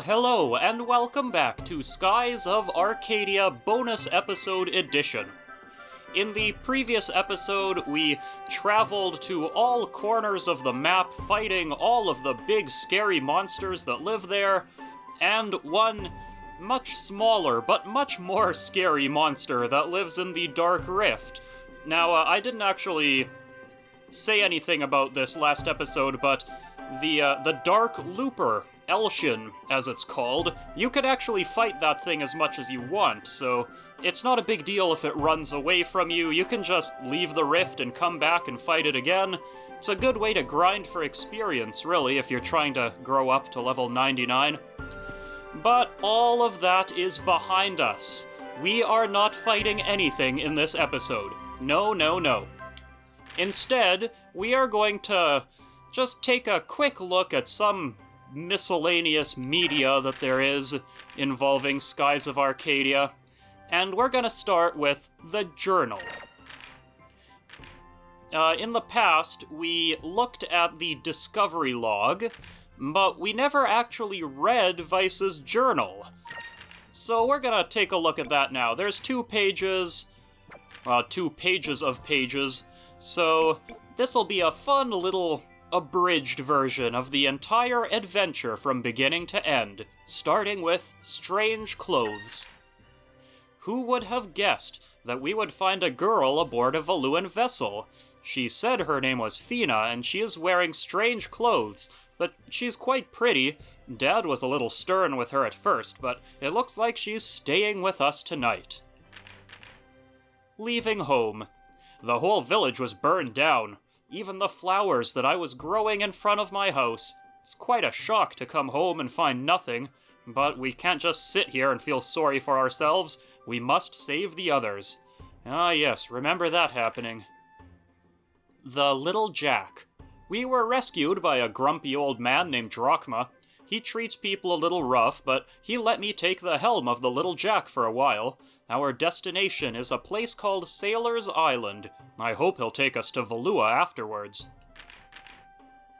Hello, and welcome back to Skies of Arcadia Bonus Episode Edition. In the previous episode, we traveled to all corners of the map, fighting all of the big scary monsters that live there, and one much smaller but much more scary monster that lives in the Dark Rift. Now, I didn't actually say anything about this last episode, but the Dark Looper, Elshin, as it's called, you could actually fight that thing as much as you want, so it's not a big deal if it runs away from you. You can just leave the rift and come back and fight it again. It's a good way to grind for experience, really, if you're trying to grow up to level 99. But all of that is behind us. We are not fighting anything in this episode. No. Instead, we are going to just take a quick look at some miscellaneous media that there is involving Skies of Arcadia, and we're going to start with the journal. In the past, we looked at the discovery log, but we never actually read Vice's journal. So we're going to take a look at that now. There's 2 pages of pages, so this'll be a fun little abridged version of the entire adventure from beginning to end, starting with strange clothes. Who would have guessed that we would find a girl aboard a Valuan vessel? She said her name was Fina, and she is wearing strange clothes, but she's quite pretty. Dad was a little stern with her at first, but it looks like she's staying with us tonight. Leaving home. The whole village was burned down. Even the flowers that I was growing in front of my house. It's quite a shock to come home and find nothing, but we can't just sit here and feel sorry for ourselves. We must save the others. Ah yes, remember that happening. The Little Jack. We were rescued by a grumpy old man named Drachma. He treats people a little rough, but he let me take the helm of the Little Jack for a while. Our destination is a place called Sailor's Island. I hope he'll take us to Valua afterwards.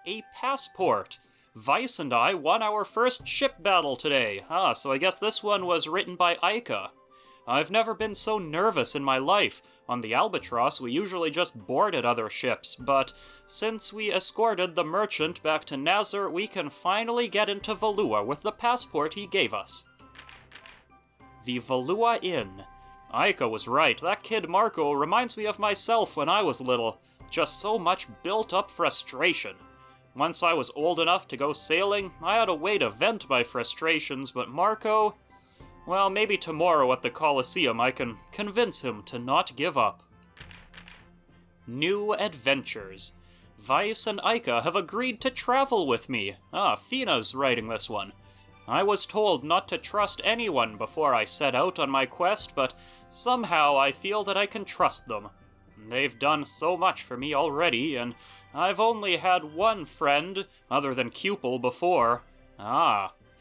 A passport. Vice and I won our first ship battle today. So I guess this one was written by Ica. I've never been so nervous in my life. On the Albatross, we usually just boarded other ships, but since we escorted the merchant back to Nazar, we can finally get into Valua with the passport he gave us. The Valua Inn. Ica was right. That kid Marco reminds me of myself when I was little. Just so much built-up frustration. Once I was old enough to go sailing, I had a way to vent my frustrations, but Marco... well, maybe tomorrow at the Colosseum I can convince him to not give up. New adventures. Vice and Ica have agreed to travel with me. Fina's writing this one. I was told not to trust anyone before I set out on my quest, but somehow I feel that I can trust them. They've done so much for me already, and I've only had one friend, other than Cupel, before.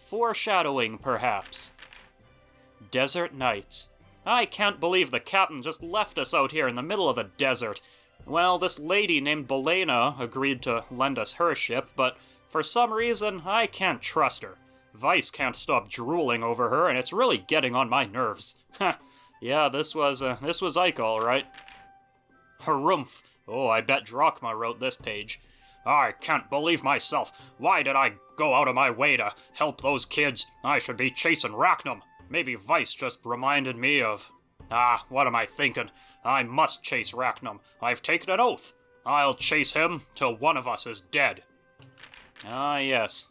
Foreshadowing, perhaps. Desert nights. I can't believe the captain just left us out here in the middle of the desert. Well, this lady named Belena agreed to lend us her ship, but for some reason, I can't trust her. Vice can't stop drooling over her, and it's really getting on my nerves. Yeah, this was Ica, all right. Harumph. Oh, I bet Drachma wrote this page. I can't believe myself. Why did I go out of my way to help those kids? I should be chasing Rachnum. Maybe Vice just reminded me of... what am I thinking? I must chase Rachnum. I've taken an oath. I'll chase him till one of us is dead. Yes.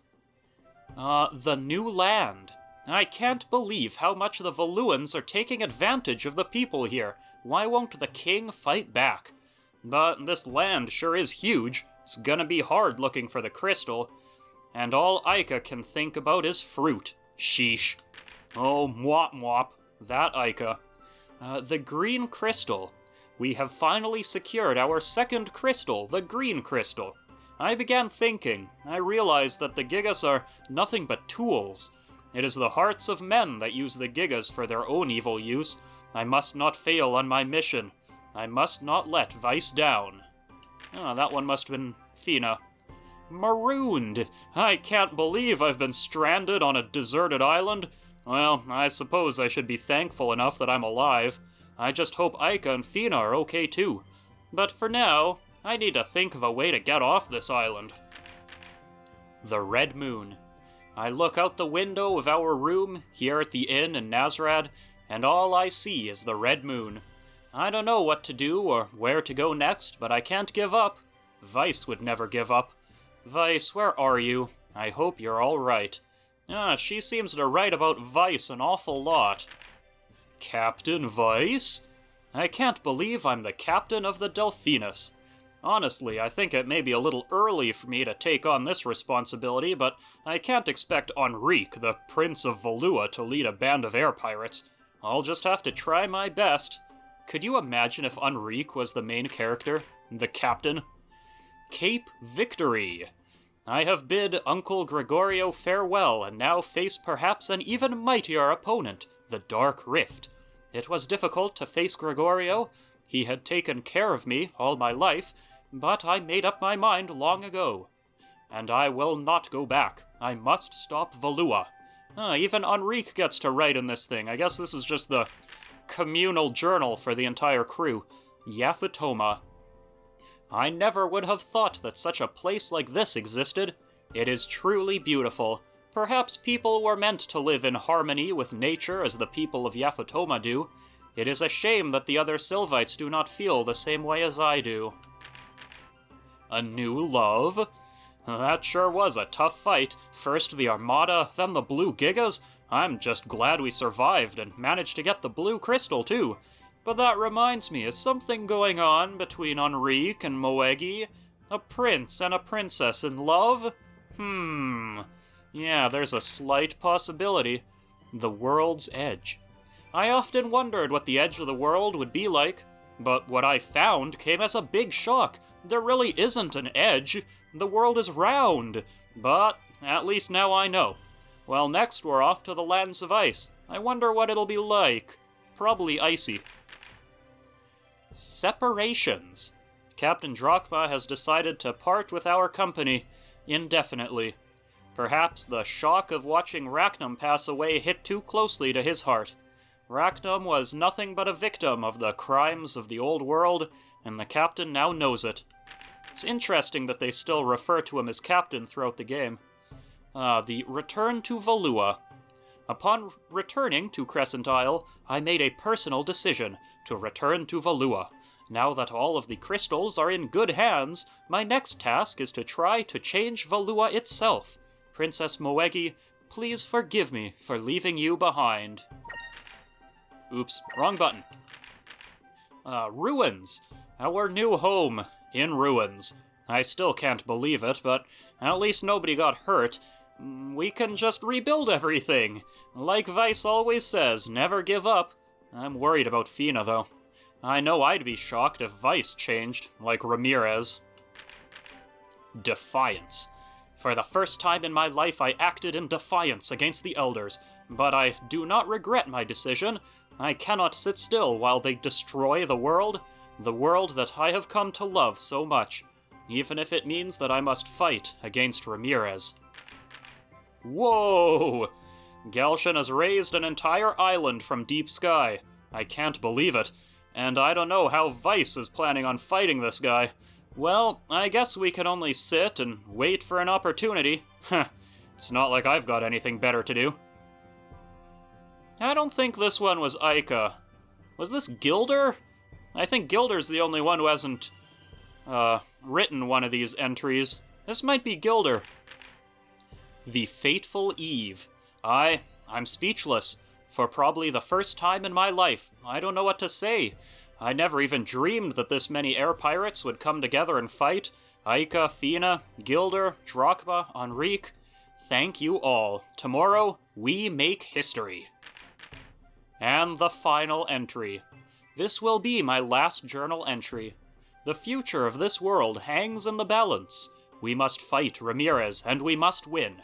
The new land. I can't believe how much the Valuans are taking advantage of the people here. Why won't the king fight back? But this land sure is huge. It's gonna be hard looking for the crystal. And all Ica can think about is fruit. Sheesh. Oh, mwop. That Ica. The green crystal. We have finally secured our second crystal, the green crystal. I began thinking. I realized that the Gigas are nothing but tools. It is the hearts of men that use the Gigas for their own evil use. I must not fail on my mission. I must not let Vice down. Oh, that one must have been Fina. Marooned! I can't believe I've been stranded on a deserted island. Well, I suppose I should be thankful enough that I'm alive. I just hope Aika and Fina are okay too. But for now, I need to think of a way to get off this island. The Red Moon. I look out the window of our room here at the inn in Nazrad, and all I see is the Red Moon. I don't know what to do or where to go next, but I can't give up. Vice would never give up. Vice, where are you? I hope you're all right. She seems to write about Vice an awful lot. Captain Vice? I can't believe I'm the captain of the Delphinus. Honestly, I think it may be a little early for me to take on this responsibility, but I can't expect Enrique, the Prince of Valua, to lead a band of air pirates. I'll just have to try my best. Could you imagine if Enrique was the main character? The captain? Cape Victory. I have bid Uncle Gregorio farewell and now face perhaps an even mightier opponent, the Dark Rift. It was difficult to face Gregorio. He had taken care of me all my life, but I made up my mind long ago. And I will not go back. I must stop Valua. Even Enrique gets to write in this thing. I guess this is just the communal journal for the entire crew. Yaphetoma. I never would have thought that such a place like this existed. It is truly beautiful. Perhaps people were meant to live in harmony with nature as the people of Yaphetoma do. It is a shame that the other Sylvites do not feel the same way as I do. A new love? That sure was a tough fight. First the Armada, then the Blue Gigas. I'm just glad we survived and managed to get the Blue Crystal, too. But that reminds me, is something going on between Enrique and Moegi? A prince and a princess in love? Yeah, there's a slight possibility. The World's Edge. I often wondered what the edge of the world would be like, but what I found came as a big shock. There really isn't an edge. The world is round. But at least now I know. Well, next we're off to the lands of ice. I wonder what it'll be like. Probably icy. Separations. Captain Drachma has decided to part with our company indefinitely. Perhaps the shock of watching Rachnum pass away hit too closely to his heart. Rachnum was nothing but a victim of the crimes of the old world, and the captain now knows it. It's interesting that they still refer to him as captain throughout the game. The return to Valua. Upon returning to Crescent Isle, I made a personal decision to return to Valua. Now that all of the crystals are in good hands, my next task is to try to change Valua itself. Princess Moegi, please forgive me for leaving you behind. Oops, wrong button. Ruins. Our new home in ruins. I still can't believe it, but at least nobody got hurt. We can just rebuild everything. Like Vice always says, never give up. I'm worried about Fina, though. I know I'd be shocked if Vice changed, like Ramirez. Defiance. For the first time in my life, I acted in defiance against the Elders, but I do not regret my decision. I cannot sit still while they destroy the world that I have come to love so much, even if it means that I must fight against Ramirez. Whoa! Galshan has raised an entire island from deep sky. I can't believe it, and I don't know how Vice is planning on fighting this guy. Well, I guess we can only sit and wait for an opportunity. It's not like I've got anything better to do. I don't think this one was Aika. Was this Gilder? I think Gilder's the only one who hasn't, written one of these entries. This might be Gilder. The Fateful Eve. I'm speechless. For probably the first time in my life, I don't know what to say. I never even dreamed that this many air pirates would come together and fight. Aika, Fina, Gilder, Drachma, Enrique. Thank you all. Tomorrow, we make history. And the final entry. This will be my last journal entry. The future of this world hangs in the balance. We must fight Ramirez, and we must win.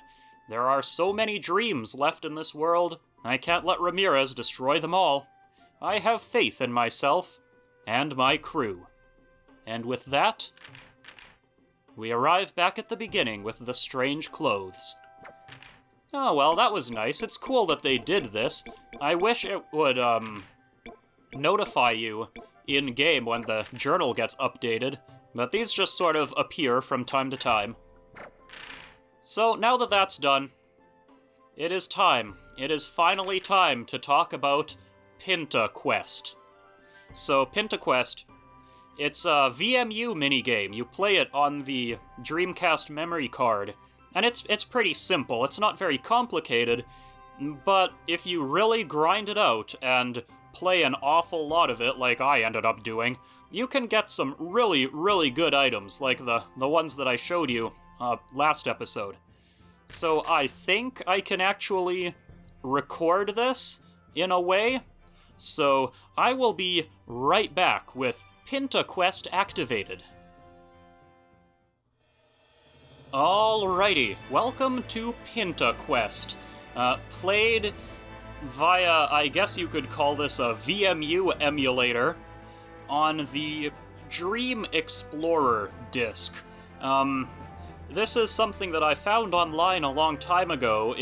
There are so many dreams left in this world, I can't let Ramirez destroy them all. I have faith in myself, and my crew. And with that, we arrive back at the beginning with the strange clothes. Oh, well, that was nice. It's cool that they did this. I wish it would, notify you in-game when the journal gets updated, but these just sort of appear from time to time. So, now that that's done, it is time. It is finally time to talk about Pinta Quest. So, Pinta Quest, it's a VMU minigame. You play it on the Dreamcast memory card, and it's pretty simple. It's not very complicated, but if you really grind it out and play an awful lot of it, like I ended up doing, you can get some really, really good items, like the ones that I showed you last episode. So I think I can actually record this in a way. So I will be right back with Pinta Quest activated. Alrighty, welcome to Pinta Quest. Played via, I guess you could call this a VMU emulator, on the Dream Explorer disc. This is something that I found online a long time ago.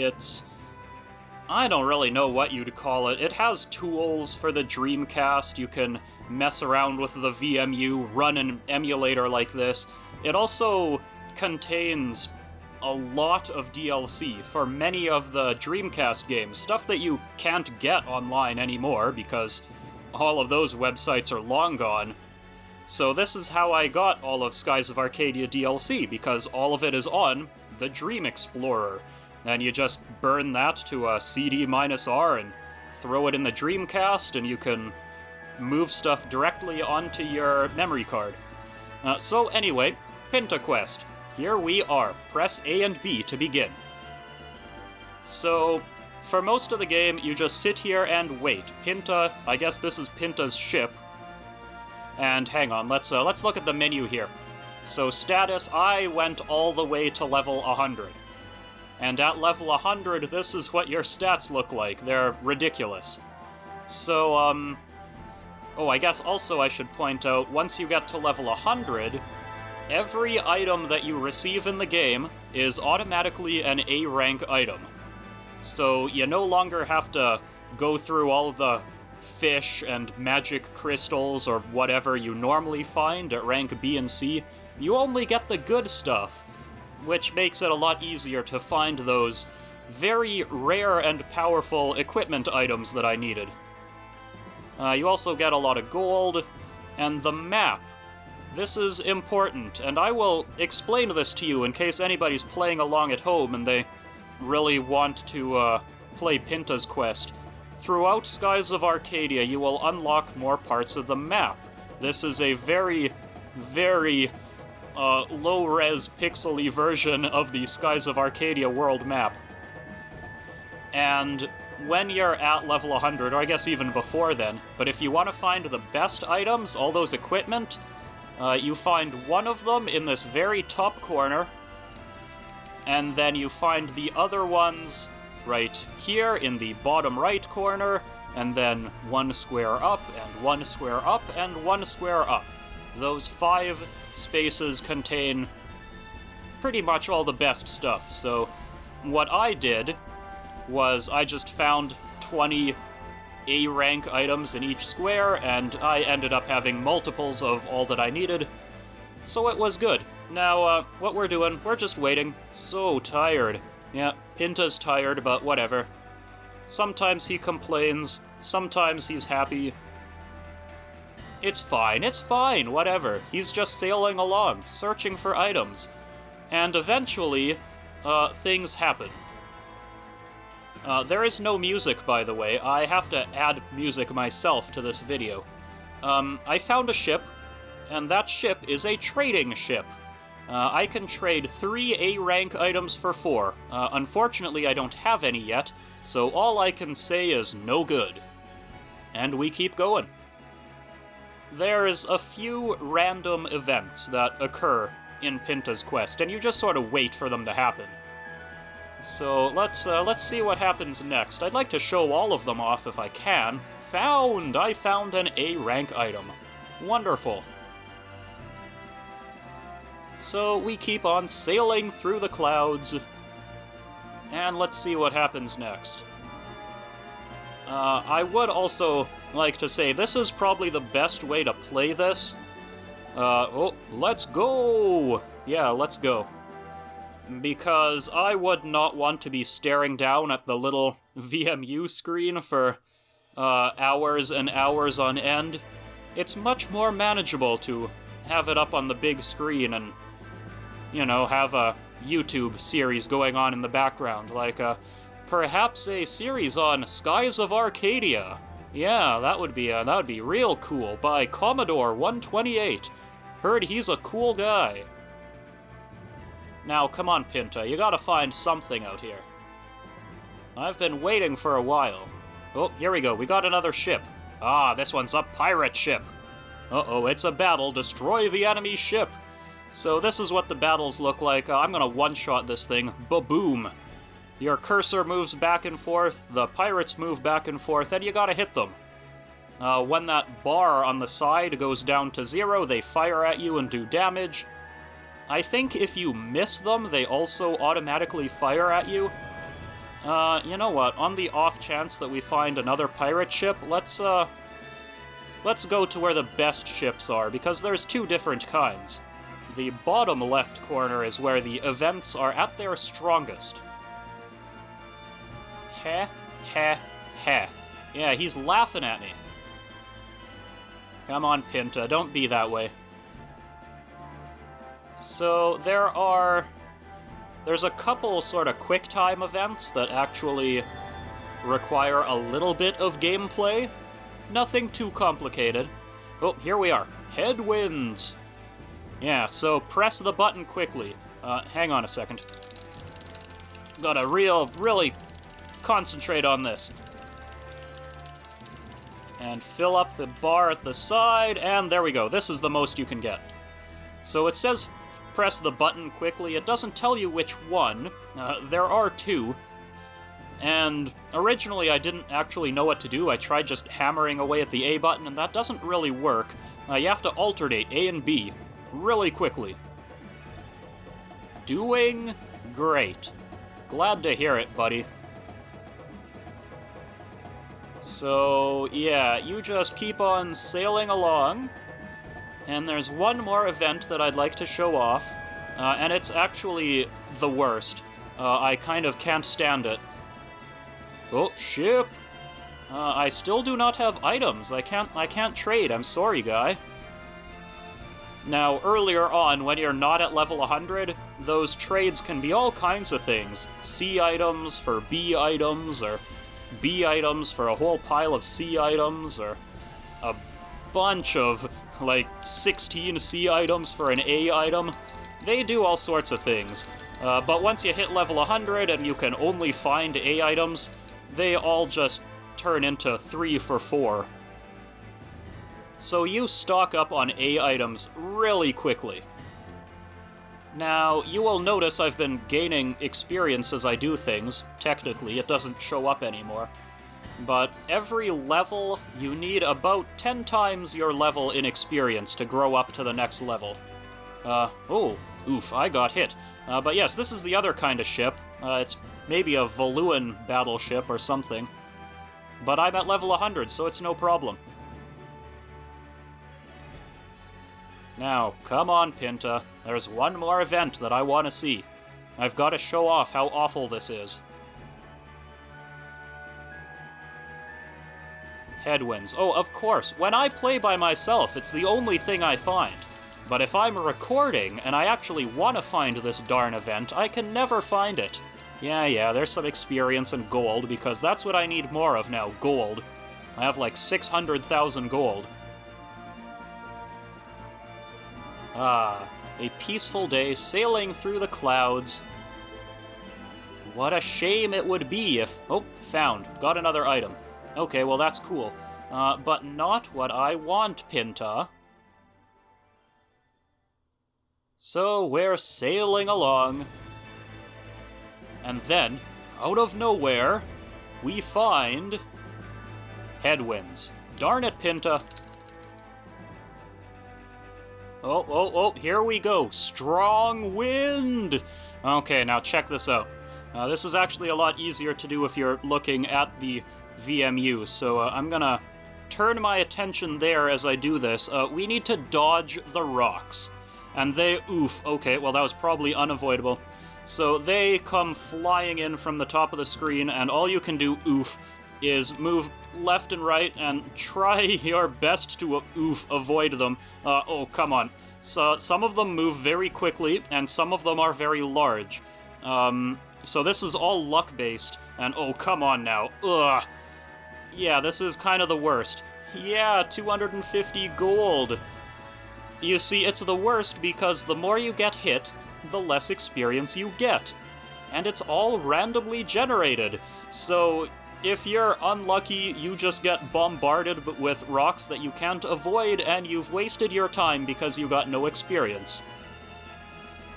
I don't really know what you'd call it. It has tools for the Dreamcast. You can mess around with the VMU, run an emulator like this. It also contains a lot of DLC for many of the Dreamcast games, stuff that you can't get online anymore because all of those websites are long gone. So this is how I got all of Skies of Arcadia DLC, because all of it is on the Dream Explorer. And you just burn that to a CD-R and throw it in the Dreamcast, and you can move stuff directly onto your memory card. So anyway, Pinta Quest. Here we are. Press A and B to begin. So, for most of the game, you just sit here and wait. Pinta, I guess this is Pinta's ship. And hang on, let's look at the menu here. So status, I went all the way to level 100. And at level 100, this is what your stats look like. They're ridiculous. So, oh, I guess also I should point out, once you get to level 100, every item that you receive in the game is automatically an A rank item. So you no longer have to go through all the fish and magic crystals or whatever you normally find at rank B and C. You only get the good stuff, which makes it a lot easier to find those very rare and powerful equipment items that I needed. You also get a lot of gold, and the map. This is important, and I will explain this to you in case anybody's playing along at home and they really want to play Pinta's Quest. Throughout Skies of Arcadia, you will unlock more parts of the map. This is a very, very low-res pixely version of the Skies of Arcadia world map. And when you're at level 100, or I guess even before then, but if you want to find the best items, all those equipment, you find one of them in this very top corner, and then you find the other ones right here in the bottom right corner, and then one square up, and one square up, and one square up. Those 5 spaces contain pretty much all the best stuff, so what I did was I just found 20 A-rank items in each square, and I ended up having multiples of all that I needed, so it was good. Now, what we're doing, we're just waiting. So tired. Yeah, Pinta's tired, but whatever. Sometimes he complains, sometimes he's happy. It's fine, whatever. He's just sailing along, searching for items. And eventually, things happen. There is no music, by the way. I have to add music myself to this video. I found a ship, and that ship is a trading ship. I can trade 3 A-rank items for 4. Unfortunately, I don't have any yet, so all I can say is no good. And we keep going. There's a few random events that occur in Pinta's Quest, and you just sort of wait for them to happen. So let's see what happens next. I'd like to show all of them off if I can. I found an A-rank item. Wonderful. So we keep on sailing through the clouds, and let's see what happens next. I would also like to say this is probably the best way to play this. Oh, let's go! Yeah, let's go. Because I would not want to be staring down at the little VMU screen for hours and hours on end. It's much more manageable to have it up on the big screen and, you know, have a YouTube series going on in the background, like perhaps a series on Skies of Arcadia. Yeah, that would be real cool, by Commodore 128. Heard he's a cool guy. Now, come on, Pinta, you gotta find something out here. I've been waiting for a while. Oh, here we go, we got another ship. Ah, this one's a pirate ship. Uh-oh, it's a battle, destroy the enemy ship. So this is what the battles look like. I'm gonna one-shot this thing, ba-boom. Your cursor moves back and forth, the pirates move back and forth, and you gotta hit them. When that bar on the side goes down to 0, they fire at you and do damage. I think if you miss them, they also automatically fire at you. You know what? On the off chance that we find another pirate ship, let's go to where the best ships are, because there's two different kinds. The bottom left corner is where the events are at their strongest. Heh, heh, heh. Yeah, he's laughing at me. Come on, Pinta, don't be that way. So, there's a couple sort of quick-time events that actually require a little bit of gameplay. Nothing too complicated. Oh, here we are. Headwinds! Yeah, so press the button quickly. Hang on a second. Gotta really concentrate on this. And fill up the bar at the side, and there we go. This is the most you can get. So it says press the button quickly. It doesn't tell you which one. There are two. And originally I didn't actually know what to do. I tried just hammering away at the A button, and that doesn't really work. You have to alternate A and B really quickly. Doing great. Glad to hear it, buddy. So, yeah, you just keep on sailing along. And there's one more event that I'd like to show off, and it's actually the worst. I kind of can't stand it. Oh, ship! I still do not have items. I can't trade. I'm sorry, guy. Now, earlier on, when you're not at level 100, those trades can be all kinds of things. C items for B items, or B items for a whole pile of C items, or a bunch of, like, 16 C items for an A item. They do all sorts of things. But once you hit level 100 and you can only find A items, they all just turn into 3 for 4. So you stock up on A items really quickly. Now, you will notice I've been gaining experience as I do things. Technically, it doesn't show up anymore. But every level, you need about 10 times your level in experience to grow up to the next level. Oh, oof, I got hit. But yes, this is the other kind of ship. It's maybe a Valuan battleship or something. But I'm at level 100, so it's no problem. Now, come on, Pinta. There's one more event that I want to see. I've got to show off how awful this is. Headwinds. Oh, of course. When I play by myself, it's the only thing I find. But if I'm recording, and I actually want to find this darn event, I can never find it. Yeah, there's some experience and gold, because that's what I need more of now, gold. I have like 600,000 gold. Ah, a peaceful day sailing through the clouds. What a shame it would be if... Oh, found. Got another item. Okay, well that's cool. But not what I want, Pinta. So we're sailing along. And then, out of nowhere, we find... headwinds. Darn it, Pinta. Oh, here we go. Strong wind! Okay, now check this out. This is actually a lot easier to do if you're looking at the VMU, so I'm gonna turn my attention there as I do this. We need to dodge the rocks. And they, okay, well that was probably unavoidable. So they come flying in from the top of the screen, and all you can do, is move left and right and try your best to, avoid them. Oh, come on. So some of them move very quickly, and some of them are very large. So this is all luck-based, and oh, come on now. Ugh. Yeah, this is kind of the worst. Yeah, 250 gold. You see, it's the worst because the more you get hit, the less experience you get. And it's all randomly generated. So if you're unlucky, you just get bombarded with rocks that you can't avoid, and you've wasted your time because you got no experience.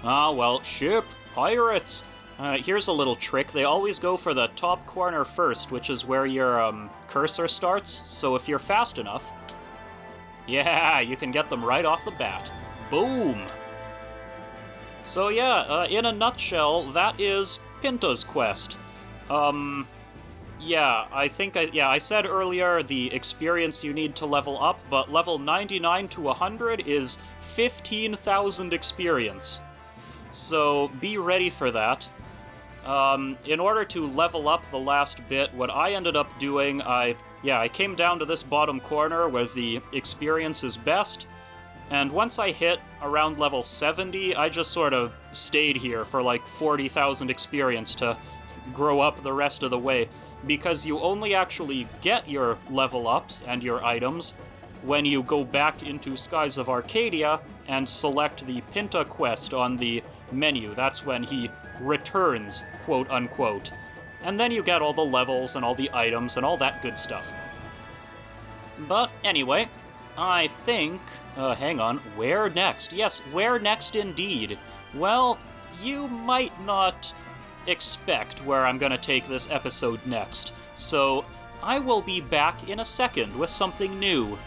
Ah, well, ship, pirates. Here's a little trick. They always go for the top corner first, which is where your cursor starts. So if you're fast enough, yeah, you can get them right off the bat. Boom! So yeah, in a nutshell, that is Pinta's quest. Yeah, I said earlier the experience you need to level up, but level 99 to 100 is 15,000 experience. So be ready for that. In order to level up the last bit, what I ended up doing, I came down to this bottom corner where the experience is best, and once I hit around level 70, I just sort of stayed here for like 40,000 experience to grow up the rest of the way, because you only actually get your level ups and your items when you go back into Skies of Arcadia and select the Pinta quest on the menu. That's when he returns, quote unquote. And then you get all the levels and all the items and all that good stuff. But anyway, I think... hang on, where next? Yes, where next indeed. Well, you might not expect where I'm gonna take this episode next, so I will be back in a second with something new.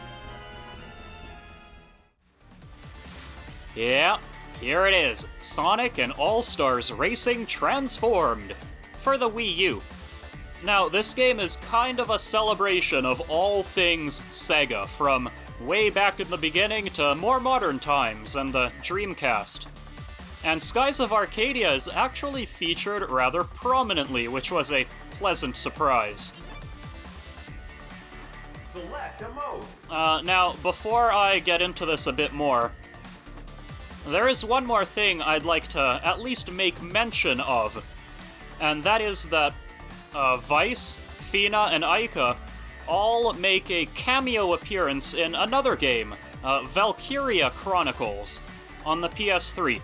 Yeah, here it is, Sonic and All-Stars Racing Transformed, for the Wii U. Now, this game is kind of a celebration of all things Sega, from way back in the beginning to more modern times and the Dreamcast. And Skies of Arcadia is actually featured rather prominently, which was a pleasant surprise. Select a mode. Now, before I get into this a bit more, there is one more thing I'd like to at least make mention of, and that is that Vice, Fina, and Aika all make a cameo appearance in another game, Valkyria Chronicles, on the PS3.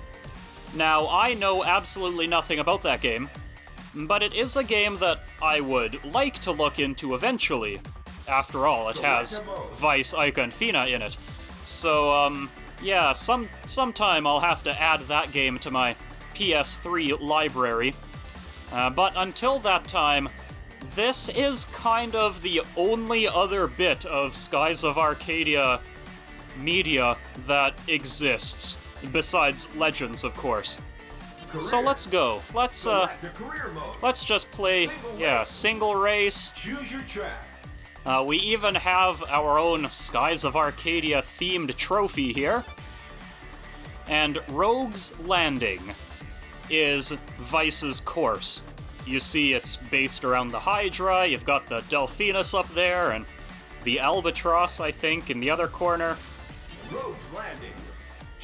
Now, I know absolutely nothing about that game, but it is a game that I would like to look into eventually. After all, it has Vice, Aika, and Fina in it. So, yeah, sometime I'll have to add that game to my PS3 library. But until that time, this is kind of the only other bit of Skies of Arcadia media that exists, besides Legends, of course. So let's go. Let's just play, single race. Choose your track. We even have our own Skies of Arcadia themed trophy here. And Rogue's Landing is Vice's course. You see it's based around the Hydra, you've got the Delphinus up there, and the Albatross, I think, in the other corner. Rogue's Landing.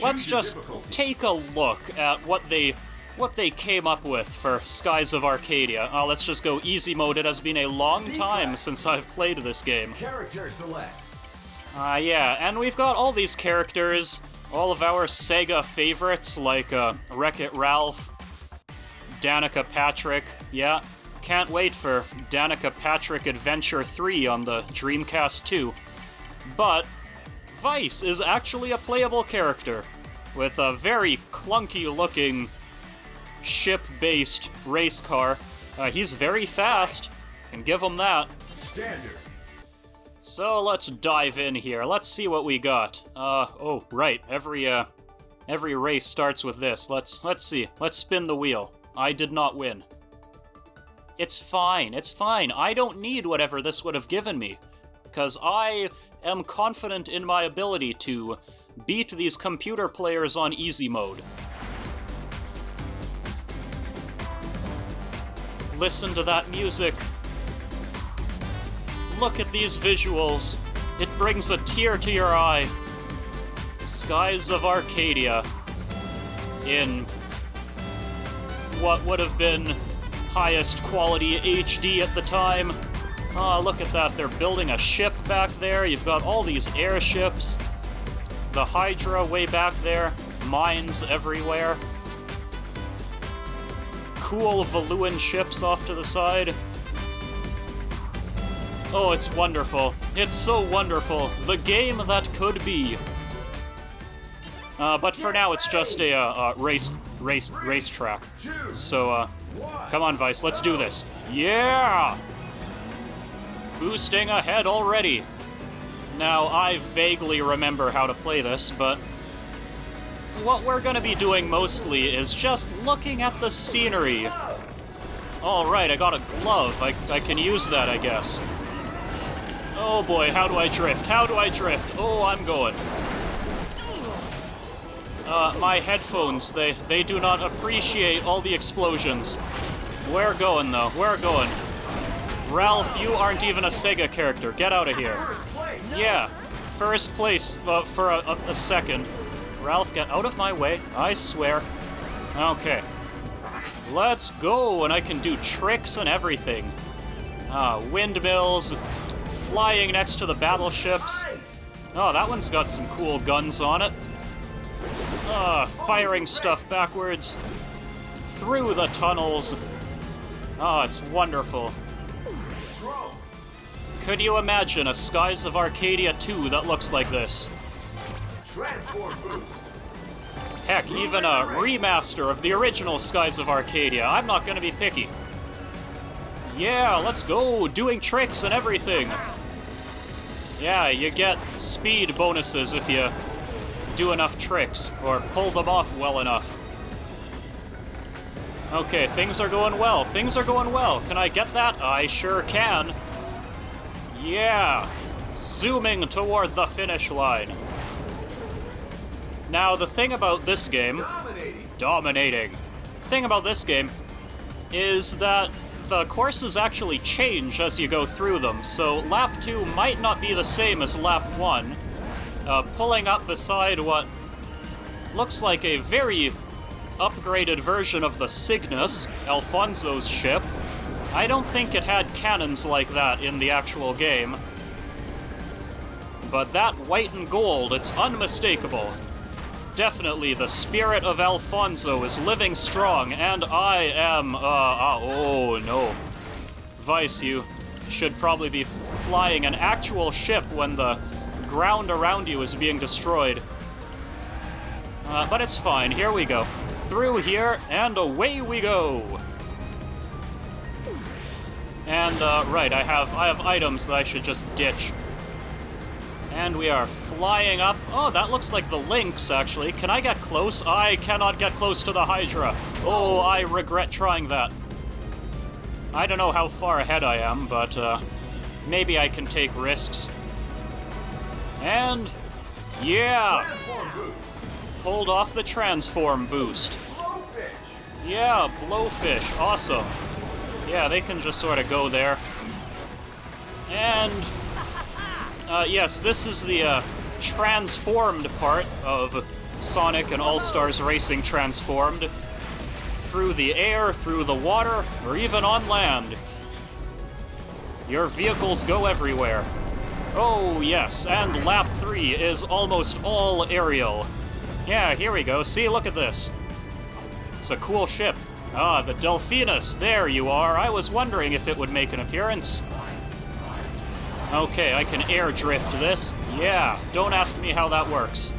Let's just take a look at what they came up with for Skies of Arcadia. Let's just go easy mode. It has been a long time since I've played this game. Character select. Yeah, and we've got all these characters, all of our Sega favorites, like Wreck-It Ralph, Danica Patrick. Yeah, can't wait for Danica Patrick Adventure 3 on the Dreamcast 2. But Vice is actually a playable character, with a very clunky-looking ship-based race car. He's very fast, can give him that. Standard. So let's dive in here. Let's see what we got. Oh, right. Every race starts with this. Let's see. Let's spin the wheel. I did not win. It's fine. It's fine. I don't need whatever this would have given me, because I am confident in my ability to beat these computer players on easy mode. Listen to that music. Look at these visuals. It brings a tear to your eye. Skies of Arcadia in what would have been highest quality HD at the time. Oh, look at that. They're building a ship back there. You've got all these airships. The Hydra way back there. Mines everywhere. Cool Valuan ships off to the side. Oh, it's wonderful. It's so wonderful. The game that could be. But for now, it's just a racetrack. So, come on, Vice, let's do this. Yeah! Boosting ahead already. Now, I vaguely remember how to play this, but what we're gonna be doing mostly is just looking at the scenery. Alright, I got a glove. I can use that, I guess. Oh boy, how do I drift? How do I drift? Oh, I'm going. My headphones, they do not appreciate all the explosions. We're going, though. We're going. Ralph, you aren't even a Sega character. Get out of here. Yeah, first place for a second. Ralph, get out of my way. I swear. Okay. Let's go, and I can do tricks and everything. Windmills, flying next to the battleships. Oh, that one's got some cool guns on it. Firing stuff backwards. Through the tunnels. Oh, it's wonderful. Could you imagine a Skies of Arcadia 2 that looks like this? Transform boost. Heck, even a remaster of the original Skies of Arcadia. I'm not gonna be picky. Yeah, let's go, doing tricks and everything. Yeah, you get speed bonuses if you do enough tricks, or pull them off well enough. Okay, things are going well. Things are going well. Can I get that? I sure can. Yeah! Zooming toward the finish line. Now, the thing about this game... Dominating. The thing about this game is that the courses actually change as you go through them, so lap 2 might not be the same as lap 1. Pulling up beside what looks like a very upgraded version of the Cygnus, Alfonso's ship. I don't think it had cannons like that in the actual game. But that white and gold, it's unmistakable. Definitely the spirit of Alfonso is living strong, and I am, oh no. Vice, you should probably be flying an actual ship when the ground around you is being destroyed. But it's fine, here we go. Through here, and away we go! And, right, I have items that I should just ditch. And we are flying up. Oh, that looks like the Lynx, actually. Can I get close? I cannot get close to the Hydra. Oh, I regret trying that. I don't know how far ahead I am, but, maybe I can take risks. And, yeah! Pulled off the transform boost. Yeah, blowfish, awesome. Yeah, they can just sort of go there. And, yes, this is the, transformed part of Sonic and All-Stars Racing Transformed. Through the air, through the water, or even on land. Your vehicles go everywhere. Oh, yes, and lap 3 is almost all aerial. Yeah, here we go. See, look at this. It's a cool ship. Ah, the Delphinus, there you are. I was wondering if it would make an appearance. Okay, I can air drift this. Yeah, don't ask me how that works.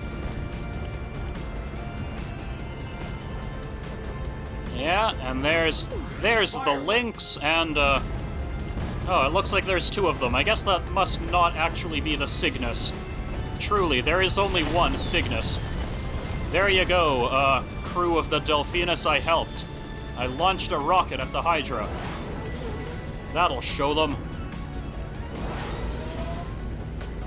Yeah, and there's the Lynx, and, Oh, it looks like there's two of them. I guess that must not actually be the Cygnus. Truly, there is only one Cygnus. There you go, crew of the Delphinus I helped. I launched a rocket at the Hydra. That'll show them.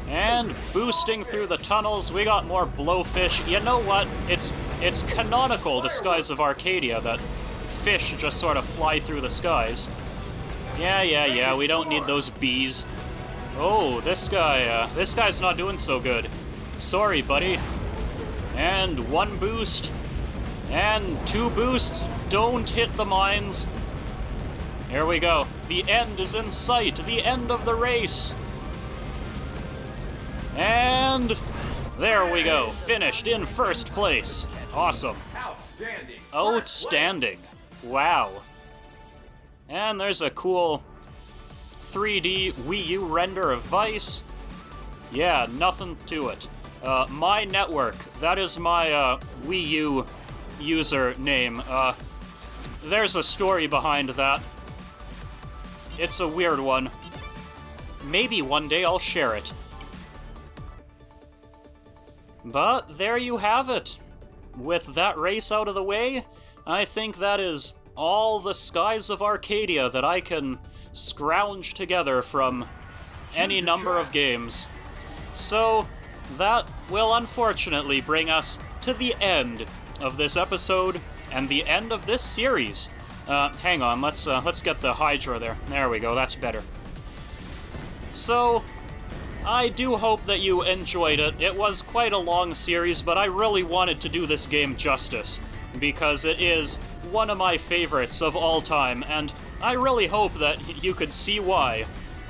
And boosting through the tunnels, we got more blowfish. You know what? It's canonical, the skies of Arcadia, that fish just sort of fly through the skies. Yeah, we don't need those bees. Oh, this guy's not doing so good. Sorry, buddy. And one boost. And two boosts. Don't hit the mines. Here we go. The end is in sight. The end of the race. And there we go. Finished in first place. Awesome. Outstanding. Outstanding. Wow. And there's a cool 3D Wii U render of Vice. Yeah, nothing to it. My network. That is my Wii U username. There's a story behind that. It's a weird one. Maybe one day I'll share it. But there you have it. With that race out of the way, I think that is all the skies of Arcadia that I can scrounge together from any number of games. So, that will unfortunately bring us to the end of this episode and the end of this series. Hang on, let's get the Hydra there. There we go, that's better. So, I do hope that you enjoyed it. It was quite a long series, but I really wanted to do this game justice, because it is one of my favorites of all time, and I really hope that you could see why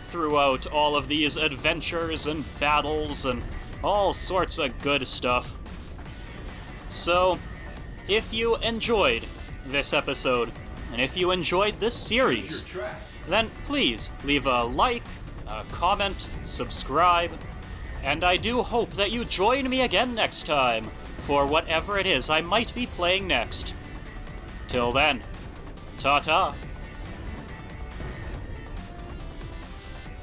throughout all of these adventures and battles and all sorts of good stuff. So, if you enjoyed this episode, and if you enjoyed this series, then please leave a like, a comment, subscribe, and I do hope that you join me again next time for whatever it is I might be playing next. Till then, ta-ta.